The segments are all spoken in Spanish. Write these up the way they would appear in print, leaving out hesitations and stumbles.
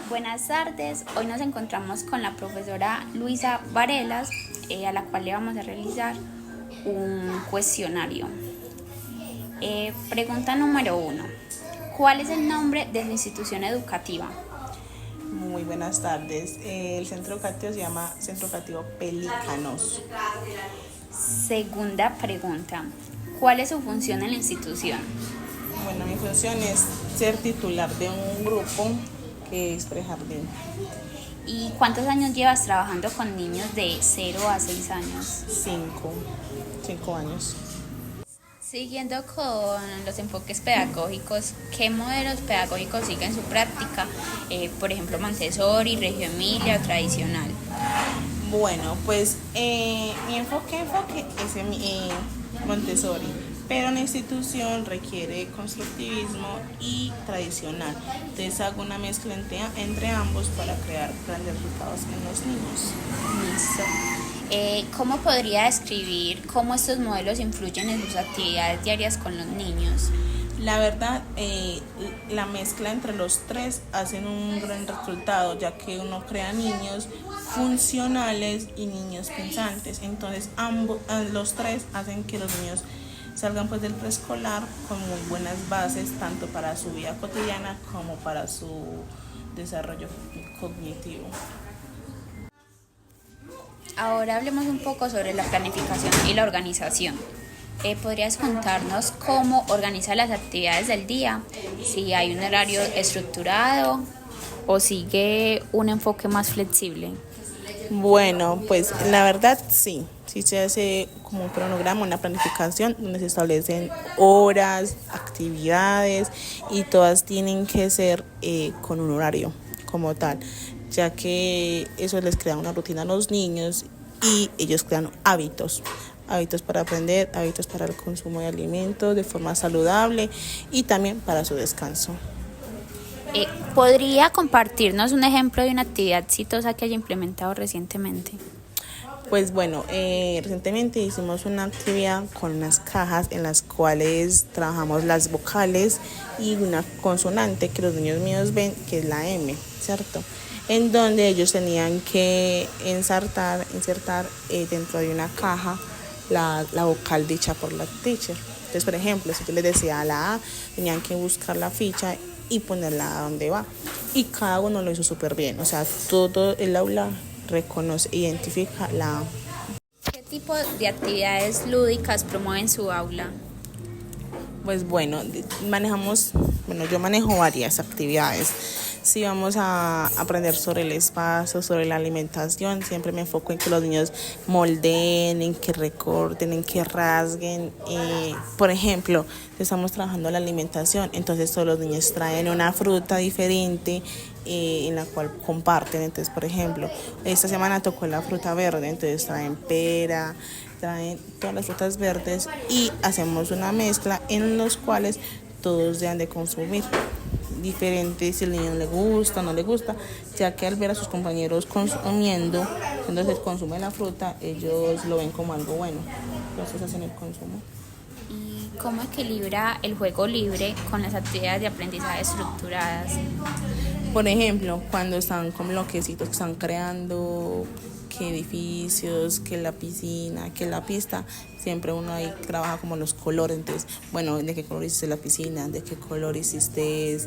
Buenas tardes, hoy nos encontramos con la profesora Luisa Varelas, a la cual le vamos a realizar un cuestionario. Pregunta número 1. ¿Cuál es el nombre de su institución educativa? Muy buenas tardes. El centro educativo se llama Centro Educativo Pelícanos. Segunda pregunta. ¿Cuál es su función en la institución? Bueno, mi función es ser titular de un grupo que es prejardín. ¿Y cuántos años llevas trabajando con niños de 0 a 6 años? Cinco años. Siguiendo con los enfoques pedagógicos, ¿qué modelos pedagógicos sigue en su práctica? Por ejemplo, Montessori, Reggio Emilia o tradicional. Bueno, pues mi enfoque es en Montessori, pero la institución requiere constructivismo y tradicional. Entonces hago una mezcla entre ambos para crear grandes resultados en los niños. Listo. ¿Cómo podría describir cómo estos modelos influyen en sus actividades diarias con los niños? La verdad, la mezcla entre los tres hacen un gran resultado, ya que uno crea niños funcionales y niños pensantes. Entonces, los tres hacen que los niños salgan pues del preescolar con muy buenas bases, tanto para su vida cotidiana como para su desarrollo cognitivo. Ahora hablemos un poco sobre la planificación y la organización. ¿Podrías contarnos cómo organiza las actividades del día? Si hay un horario estructurado o sigue un enfoque más flexible. Bueno, pues la verdad sí se hace como un cronograma, una planificación donde se establecen horas, actividades y todas tienen que ser con un horario como tal, ya que eso les crea una rutina a los niños y ellos crean hábitos para aprender, hábitos para el consumo de alimentos de forma saludable y también para su descanso. ¿Podría compartirnos un ejemplo de una actividad exitosa que haya implementado recientemente? Pues bueno, recientemente hicimos una actividad con unas cajas en las cuales trabajamos las vocales y una consonante que los niños míos ven, que es la M, ¿cierto? En donde ellos tenían que insertar dentro de una caja la vocal dicha por la teacher. Entonces, por ejemplo, si yo les decía la A, tenían que buscar la ficha y ponerla a donde va. Y cada uno lo hizo súper bien. O sea, todo el aula reconoce, identifica la A. ¿Qué tipo de actividades lúdicas promueven su aula? Pues bueno, yo manejo varias actividades. Si vamos a aprender sobre el espacio, sobre la alimentación, siempre me enfoco en que los niños moldeen, en que recorten, en que rasguen. Por ejemplo, estamos trabajando la alimentación, entonces todos los niños traen una fruta diferente en la cual comparten. Entonces, por ejemplo, esta semana tocó la fruta verde, entonces traen pera, traen todas las frutas verdes y hacemos una mezcla en los cuales todos deben de consumir diferente si al niño le gusta o no le gusta, ya que al ver a sus compañeros consumiendo, entonces consumen la fruta, ellos lo ven como algo bueno, entonces hacen el consumo. ¿Y cómo equilibra el juego libre con las actividades de aprendizaje estructuradas? Por ejemplo, cuando están con bloquecitos que están creando, que edificios, que la piscina, que la pista, siempre uno ahí trabaja como los colores. Entonces, bueno, ¿de qué color hiciste la piscina? ¿De qué color hiciste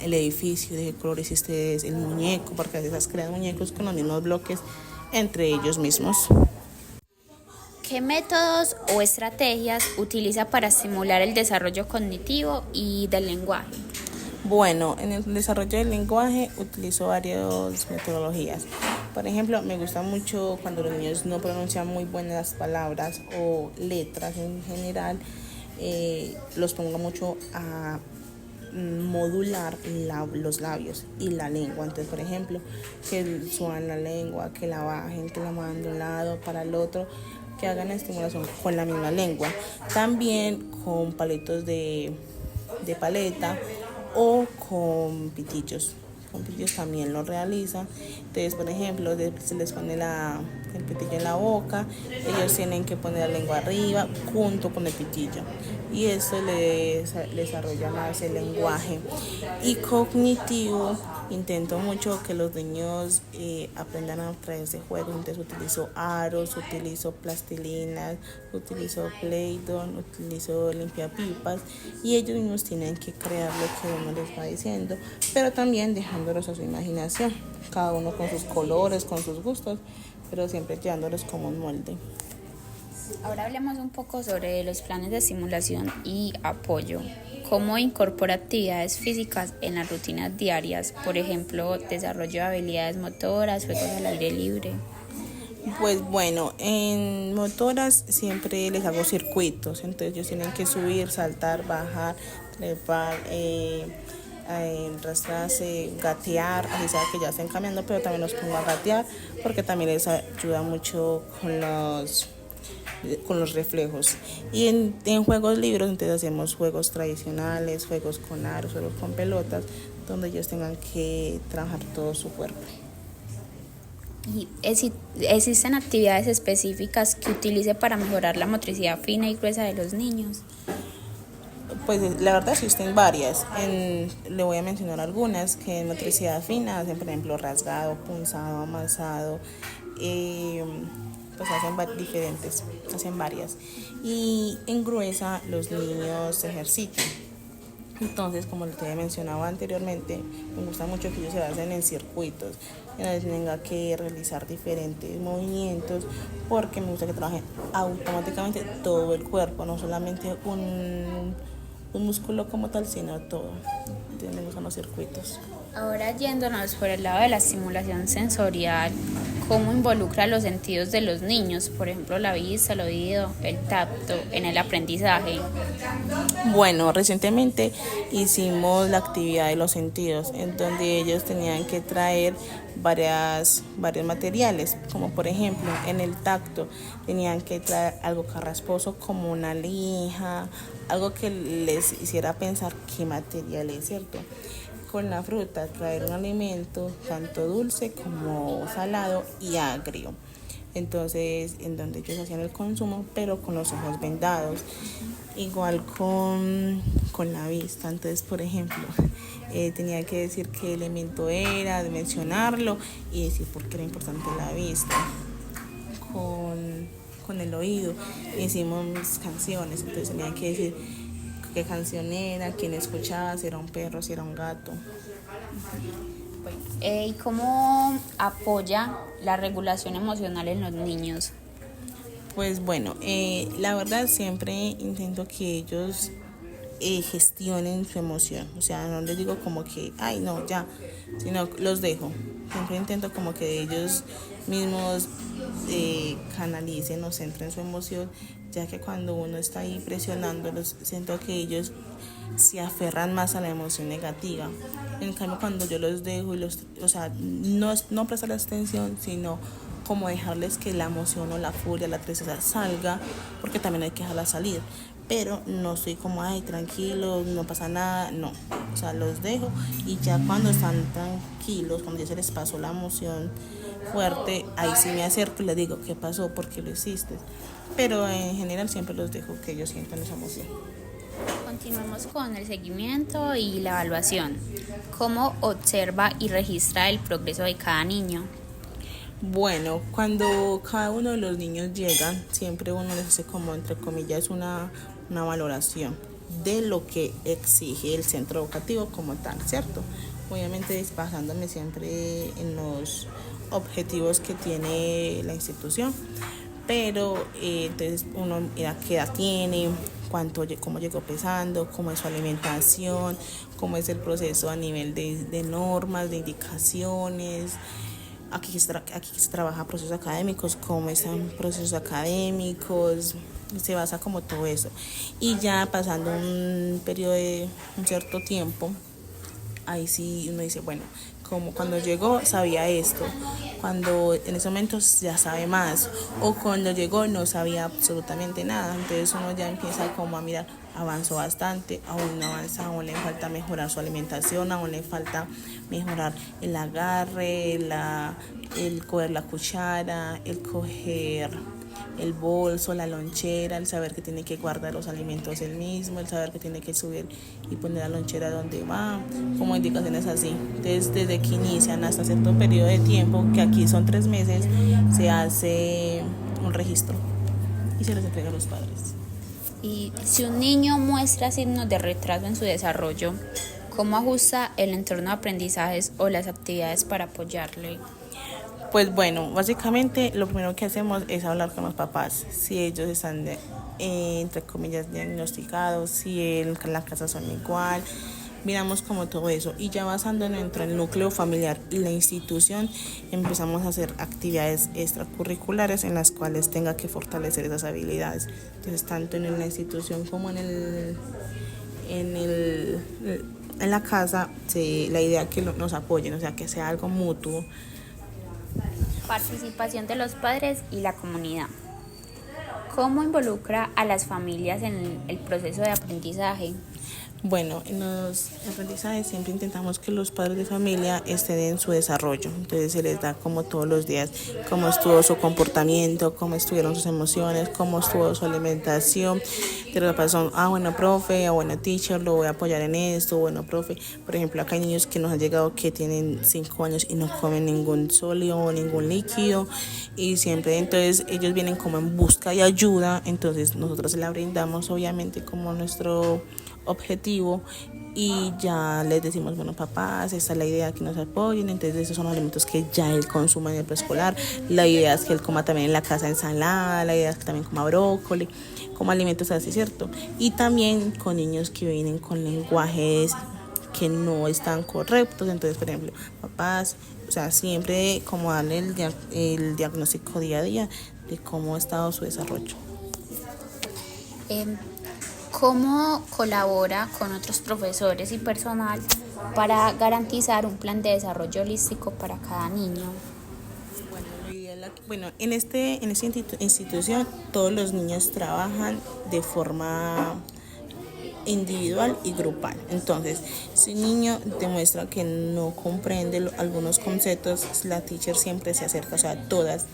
el edificio? ¿De qué color hiciste el muñeco? Porque a veces crean muñecos con los mismos bloques entre ellos mismos. ¿Qué métodos o estrategias utiliza para estimular el desarrollo cognitivo y del lenguaje? Bueno, en el desarrollo del lenguaje utilizo varias metodologías. Por ejemplo, me gusta mucho cuando los niños no pronuncian muy buenas palabras o letras en general, los pongo mucho a modular los labios y la lengua. Entonces, por ejemplo, que suban la lengua, que la bajen, que la manden de un lado para el otro, que hagan la estimulación con la misma lengua. También con palitos de paleta o con pitillos. Con pitillos también lo realizan. Entonces, por ejemplo, se les pone el pitillo en la boca, ellos tienen que poner la lengua arriba junto con el pitillo. Y eso les desarrolla más el lenguaje. Y cognitivo, Intento mucho que los niños aprendan a través de juegos, entonces utilizo aros, utilizo plastilinas, utilizo Play-Doh, utilizo limpiapipas y ellos mismos tienen que crear lo que uno les va diciendo, pero también dejándolos a su imaginación, cada uno con sus colores, con sus gustos, pero siempre llevándolos como un molde. Ahora hablemos un poco sobre los planes de estimulación y apoyo. ¿Cómo incorpora actividades físicas en las rutinas diarias? Por ejemplo, desarrollo de habilidades motoras, juegos al aire libre. Pues bueno, en motoras siempre les hago circuitos, entonces ellos tienen que subir, saltar, bajar, trepar, arrastrarse, gatear, así sea que ya estén cambiando, pero también los pongo a gatear porque también les ayuda mucho con los reflejos. Y en juegos libres, entonces hacemos juegos tradicionales, juegos con aros, juegos con pelotas, donde ellos tengan que trabajar todo su cuerpo. ¿Y existen actividades específicas que utilice para mejorar la motricidad fina y gruesa de los niños? Pues la verdad existen varias. Le voy a mencionar algunas que en motricidad fina hacen, por ejemplo, rasgado, punzado, amasado. Pues hacen diferentes, hacen varias. Y en gruesa los niños se ejercitan. Entonces, como les había mencionado anteriormente, me gusta mucho que ellos se basen en circuitos, que no tenga que realizar diferentes movimientos, porque me gusta que trabajen automáticamente todo el cuerpo, no solamente un músculo como tal, sino todo. Entonces me gustan los circuitos. Ahora yéndonos por el lado de la estimulación sensorial, ¿cómo involucra los sentidos de los niños? Por ejemplo, la vista, el oído, el tacto, en el aprendizaje. Bueno, recientemente hicimos la actividad de los sentidos, en donde ellos tenían que traer varios materiales, como por ejemplo en el tacto tenían que traer algo carrasposo como una lija, algo que les hiciera pensar qué material es, ¿cierto? Con la fruta, traer un alimento tanto dulce como salado y agrio. Entonces, en donde ellos hacían el consumo, pero con los ojos vendados. Igual con la vista. Entonces, por ejemplo, tenía que decir qué elemento era, mencionarlo y decir por qué era importante la vista. Con el oído hicimos canciones, entonces tenía que decir qué canción era, quién escuchaba, si era un perro, si era un gato. ¿Y cómo apoya la regulación emocional en los niños? Pues bueno, la verdad siempre intento que ellos gestionen su emoción, o sea, no les digo como que, ay no, ya, sino los dejo. Siempre intento como que ellos mismos canalicen o centren su emoción, ya que cuando uno está ahí presionándolos, siento que ellos se aferran más a la emoción negativa. En cambio, cuando yo los dejo y o sea, no prestarles atención, sino como dejarles que la emoción o la furia, la tristeza salga, porque también hay que dejarla salir. Pero no soy como, ay, tranquilos, no pasa nada, no. O sea, los dejo y ya cuando están tranquilos, cuando ya se les pasó la emoción fuerte, ahí sí me acerco y les digo, ¿qué pasó? ¿Por qué lo hiciste? Pero en general siempre los dejo que ellos sientan esa emoción. Continuamos con el seguimiento y la evaluación. ¿Cómo observa y registra el progreso de cada niño? Bueno, cuando cada uno de los niños llegan, siempre uno les hace como, entre comillas, una valoración de lo que exige el centro educativo como tal, ¿cierto? Obviamente basándome siempre en los objetivos que tiene la institución, pero entonces uno mira qué edad tiene, cómo llegó pesando, cómo es su alimentación, cómo es el proceso a nivel de normas, de indicaciones. Aquí se trabaja procesos académicos, cómo están procesos académicos, se basa como todo eso. Y ya pasando un periodo de un cierto tiempo, ahí sí uno dice, bueno, como cuando llegó sabía esto, cuando en ese momento ya sabe más, o cuando llegó no sabía absolutamente nada, entonces uno ya empieza como a mirar, avanzó bastante, aún no avanza, aún le falta mejorar su alimentación, aún le falta mejorar el agarre, el coger la cuchara, el coger el bolso, la lonchera, el saber que tiene que guardar los alimentos él mismo, el saber que tiene que subir y poner la lonchera donde va, como indicaciones así. Entonces, desde que inician hasta cierto periodo de tiempo, que aquí son 3 meses, se hace un registro y se les entrega a los padres. Y si un niño muestra signos de retraso en su desarrollo, ¿cómo ajusta el entorno de aprendizajes o las actividades para apoyarle? Pues bueno, básicamente lo primero que hacemos es hablar con los papás, si ellos están, entre comillas, diagnosticados, si en la casa son igual, miramos como todo eso y ya basándonos entre el núcleo familiar y la institución empezamos a hacer actividades extracurriculares en las cuales tenga que fortalecer esas habilidades. Entonces, tanto en la institución como en la casa, la idea es que nos apoyen, o sea, que sea algo mutuo. Participación de los padres y la comunidad. ¿Cómo involucra a las familias en el proceso de aprendizaje? Bueno, en los aprendizajes siempre intentamos que los padres de familia estén en su desarrollo. Entonces se les da como todos los días cómo estuvo su comportamiento, cómo estuvieron sus emociones, cómo estuvo su alimentación. De los papás son, bueno, profe, bueno, teacher, lo voy a apoyar en esto, bueno, profe. Por ejemplo, acá hay niños que nos han llegado que tienen 5 años y no comen ningún sólido o ningún líquido. Y siempre, entonces, ellos vienen como en busca de ayuda. Entonces, nosotros la brindamos, obviamente, como nuestro objetivo y ya les decimos, bueno, papás, esta es la idea, que nos apoyen. Entonces esos son los alimentos que ya él consume en el preescolar. La idea es que él coma también en la casa ensalada, la idea es que también coma brócoli, coma alimentos así, ¿cierto? Y también con niños que vienen con lenguajes que no están correctos. Entonces, por ejemplo, papás, o sea, siempre como darle el diagnóstico día a día de cómo ha estado su desarrollo. ¿Cómo colabora con otros profesores y personal para garantizar un plan de desarrollo holístico para cada niño? Bueno, en esta institución todos los niños trabajan de forma individual y grupal. Entonces, si un niño demuestra que no comprende algunos conceptos, la teacher siempre se acerca, o sea, todas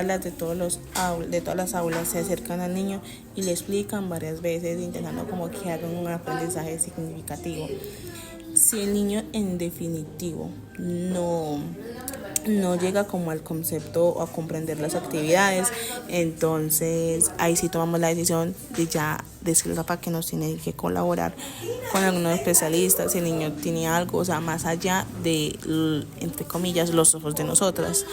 las de todas las aulas se acercan al niño y le explican varias veces, intentando como que hagan un aprendizaje significativo. Si el niño en definitivo no llega como al concepto o a comprender las actividades, entonces ahí sí tomamos la decisión de ya decirle al papá que nos tiene que colaborar con algunos especialistas si el niño tiene algo, o sea, más allá de, entre comillas, los ojos de nosotras,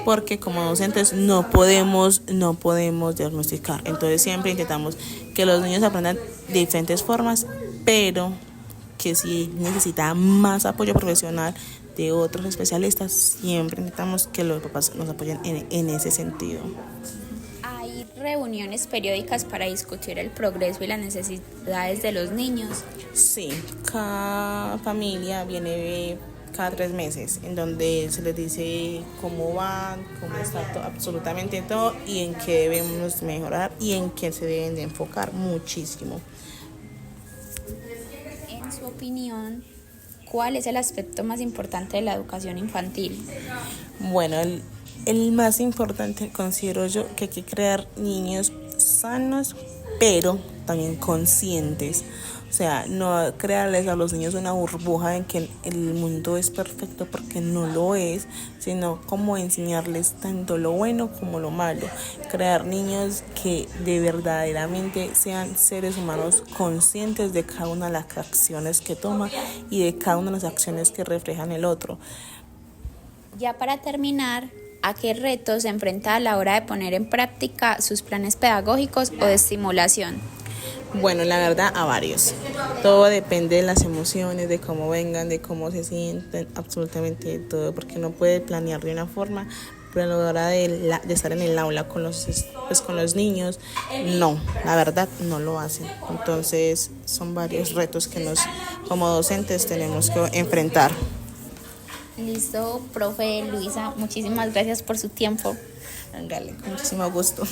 porque como docentes no podemos diagnosticar. Entonces siempre intentamos que los niños aprendan de diferentes formas, pero que si necesita más apoyo profesional de otros especialistas, siempre necesitamos que los papás nos apoyen en ese sentido. ¿Hay reuniones periódicas para discutir el progreso y las necesidades de los niños? Sí, cada familia viene cada 3 meses, en donde se les dice cómo van, cómo está absolutamente todo y en qué debemos mejorar y en qué se deben de enfocar muchísimo. En su opinión, ¿cuál es el aspecto más importante de la educación infantil? Bueno, el más importante considero yo que hay que crear niños sanos, pero también conscientes. O sea, no crearles a los niños una burbuja en que el mundo es perfecto, porque no lo es, sino como enseñarles tanto lo bueno como lo malo. Crear niños que de verdaderamente sean seres humanos conscientes de cada una de las acciones que toman y de cada una de las acciones que reflejan el otro. Ya para terminar, ¿a qué retos se enfrenta a la hora de poner en práctica sus planes pedagógicos o de estimulación? Bueno, la verdad, a varios. Todo depende de las emociones, de cómo vengan, de cómo se sienten, absolutamente todo, porque no puede planear de una forma, pero a la hora de estar en el aula con los niños, no, la verdad no lo hacen. Entonces, son varios retos que como docentes tenemos que enfrentar. Listo, profe Luisa, muchísimas gracias por su tiempo. Dale, con muchísimo gusto.